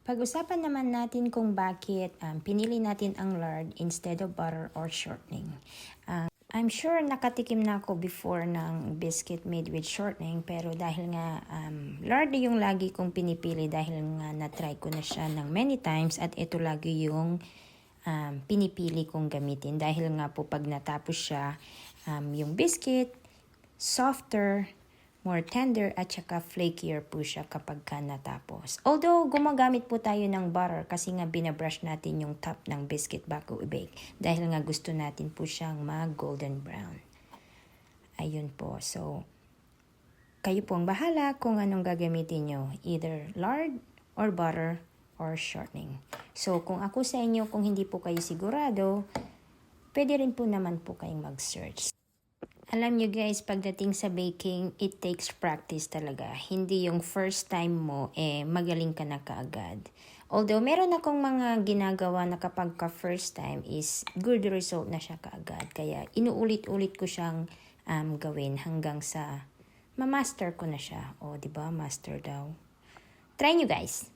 Pag-usapan naman natin kung bakit pinili natin ang lard instead of butter or shortening. I'm sure nakatikim na ako before ng biscuit made with shortening, pero dahil nga lard yung lagi kong pinipili dahil nga na-try ko na siya ng many times at ito lagi yung pinipili kong gamitin dahil nga po pag natapos siya, yung biscuit, softer, more tender at saka flakier po siya kapag ka natapos. Although gumagamit po tayo ng butter kasi nga binabrush natin yung top ng biscuit bago i-bake dahil nga gusto natin po siyang mag-golden brown. Ayun po. So, kayo po ang bahala kung anong gagamitin nyo. Either lard or butter or shortening. So, kung ako sa inyo, kung hindi po kayo sigurado, pwede rin po naman po kayong mag-search. Alam nyo guys, pagdating sa baking, it takes practice talaga. Hindi yung first time mo, magaling ka na kaagad. Although, meron akong mga ginagawa na kapag ka first time is good result na siya kaagad. Kaya, inuulit-ulit ko siyang gawin hanggang sa ma-master ko na siya. O, diba? Master daw. Try nyo guys!